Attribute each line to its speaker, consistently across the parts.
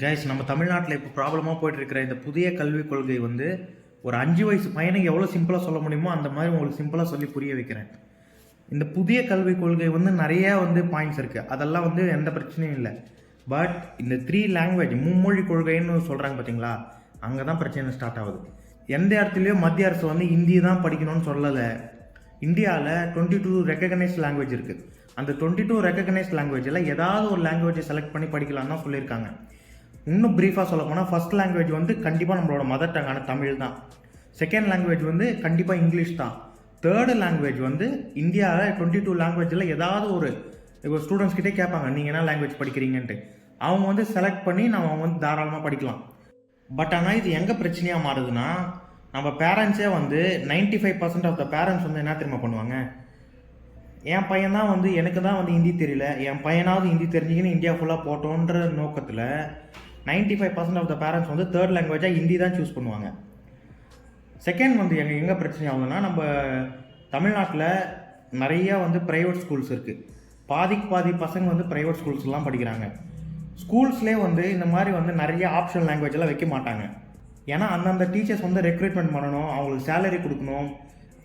Speaker 1: Guys, நம்ம தமிழ்நாட்டில் இப்போ ப்ராப்ளமாக போயிட்டுருக்கிற இந்த புதிய கல்விக் கொள்கை வந்து ஒரு 5 வயசு பையனுக்கு எவ்வளோ சிம்பிளாக சொல்ல முடியுமோ அந்த மாதிரி உங்களுக்கு சிம்பிளாக சொல்லி புரிய வைக்கிறேன். இந்த புதிய கல்விக் கொள்கை வந்து நிறையா பாயிண்ட்ஸ் இருக்குது. அதெல்லாம் எந்த பிரச்சனையும் இல்லை. பட் இந்த 3 லாங்குவேஜ் மும்மொழி கொள்கைன்னு சொல்கிறாங்க பார்த்தீங்களா, அங்கே தான் பிரச்சனை ஸ்டார்ட் ஆகுது. எந்த இடத்துலையும் மத்திய அரசு ஹிந்தி தான் படிக்கணும்னு சொல்லலை. இந்தியாவில் 22 ரெக்கக்னைஸ்ட் லாங்குவேஜ் இருக்குது. அந்த 22 ரெக்கக்னைஸ்ட் லாங்குவேஜில் ஏதாவது ஒரு லாங்குவேஜை செலக்ட் பண்ணி படிக்கலான்னு தான் சொல்லியிருக்காங்க. இன்னும் ப்ரீஃபாக சொல்ல போனால் ஃபஸ்ட் லாங்குவேஜ் கண்டிப்பாக நம்மளோட மதர் டங்கான தமிழ் தான். செகண்ட் லாங்குவேஜ் கண்டிப்பாக இங்கிலீஷ் தான். தேர்டு லாங்குவேஜ் இந்தியாவில் 22 லாங்குவேஜில் ஏதாவது ஒரு இப்போ ஸ்டூடெண்ட்ஸ் கிட்டே கேட்பாங்க, நீங்கள் என்ன லாங்குவேஜ் படிக்கிறீங்கன்ட்டு. அவங்க செலக்ட் பண்ணி நம்ம தாராளமாக படிக்கலாம். பட் ஆனால் இது எங்கே பிரச்சனையாக மாறுதுன்னா, நம்ம பேரண்ட்ஸே 95% ஆஃப் த பேரண்ட்ஸ் என்ன தெரியுமா பண்ணுவாங்க, என் பையன் தான் எனக்கு தான் ஹிந்தி தெரியல, என் பையனாவது ஹிந்தி தெரிஞ்சுக்கின்னு இந்தியா ஃபுல்லாக போட்டோன்ற நோக்கத்தில் 95% ஆஃப் த பேரண்ட்ஸ் தேர்ட் லாங்குவேஜாக ஹிந்தி தான் சூஸ் பண்ணுவாங்க. செகண்ட் எங்கே பிரச்சனை ஆகுதுன்னா, நம்ம தமிழ்நாட்டில் நிறையா ப்ரைவேட் ஸ்கூல்ஸ் இருக்குது. பாதி பசங்க ப்ரைவேட் ஸ்கூல்ஸ்லாம் படிக்கிறாங்க. ஸ்கூல்ஸ்லேயே இந்த மாதிரி நிறைய ஆப்ஷனல் லாங்குவேஜெல்லாம் வைக்க மாட்டாங்க. ஏன்னா அந்தந்த டீச்சர்ஸ் ரெக்ரூட்மெண்ட் பண்ணணும், அவங்களுக்கு சேலரி கொடுக்கணும்,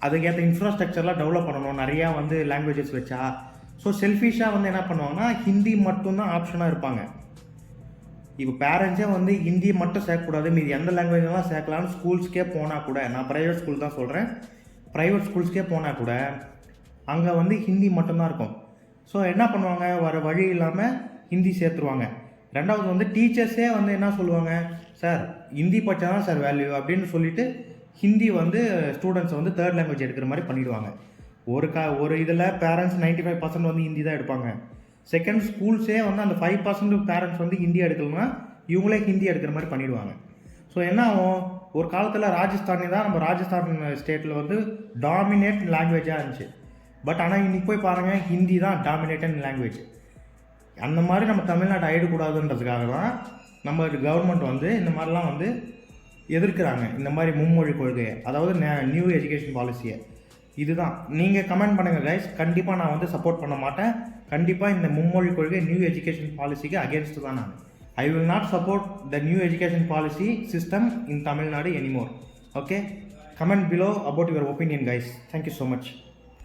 Speaker 1: அதுக்கேற்ற இன்ஃப்ராஸ்ட்ரக்சர்லாம் டெவலப் பண்ணணும். நிறையா லாங்குவேஜஸ் வச்சா ஸோ செல்ஃபிஷாக என்ன பண்ணுவாங்கன்னா ஹிந்தி மட்டும்தான் ஆப்ஷனாக இருப்பாங்க. இப்போ பேரண்ட்ஸே ஹிந்தி மட்டும் சேர்க்கக்கூடாது, மீது எந்த லாங்குவேஜெலாம் சேர்க்கலாம்னு ஸ்கூல்ஸ்க்கே போனால் கூட, நான் ப்ரைவேட் ஸ்கூல் தான் சொல்கிறேன், ப்ரைவேட் ஸ்கூல்ஸ்க்கே போனால் கூட அங்கே ஹிந்தி மட்டும்தான் இருக்கும். ஸோ என்ன பண்ணுவாங்க, வர வழி இல்லாமல் ஹிந்தி சேர்த்துருவாங்க. ரெண்டாவது டீச்சர்ஸே என்ன சொல்லுவாங்க, சார் ஹிந்தி படித்தா தான் சார் வேல்யூ அப்படின்னு சொல்லிட்டு ஹிந்தி ஸ்டூடெண்ட்ஸை தேர்ட் லாங்குவேஜ் எடுக்கிற மாதிரி பண்ணிவிடுவாங்க. ஒரு இதில் பேரண்ட்ஸ் 95% ஹிந்தி தான் எடுப்பாங்க. செகண்ட் ஸ்கூல்ஸே அந்த 5% பேரண்ட்ஸ் ஹிந்தி எடுக்கலன்னா இவங்களே ஹிந்தி எடுக்கிற மாதிரி பண்ணிவிடுவாங்க. ஸோ என்ன ஆகும், ஒரு காலத்தில் ராஜஸ்தானே தான் நம்ம ராஜஸ்தான் ஸ்டேட்டில் டாமினேட் லாங்குவேஜாக இருந்துச்சு. பட் ஆனால் இன்றைக்கி போய் பாருங்கள், ஹிந்தி தான் டாமினேட்டன் லாங்குவேஜ். அந்த மாதிரி நம்ம தமிழ்நாட்டை ஆகிடக்கூடாதுன்றதுக்காக தான் நம்ம கவர்மெண்ட் இந்த மாதிரிலாம் எதிர்க்கிறாங்க, இந்த மாதிரி மும்மொழி கொள்கையை, அதாவது நியூ எஜுகேஷன் பாலிசியை. இதுதான் நீங்கள் கமெண்ட் பண்ணுங்கள் கைஸ். கண்டிப்பாக நான் சப்போர்ட் பண்ண மாட்டேன். கண்டிப்பாக இந்த மும்மொழி கொள்கை நியூ எஜுகேஷன் பாலிசிக்கு அகேன்ஸ்ட் தான் நான். I will not support the new education policy system in Tamil Nadu anymore. Okay, comment below about your opinion guys. Thank you so much.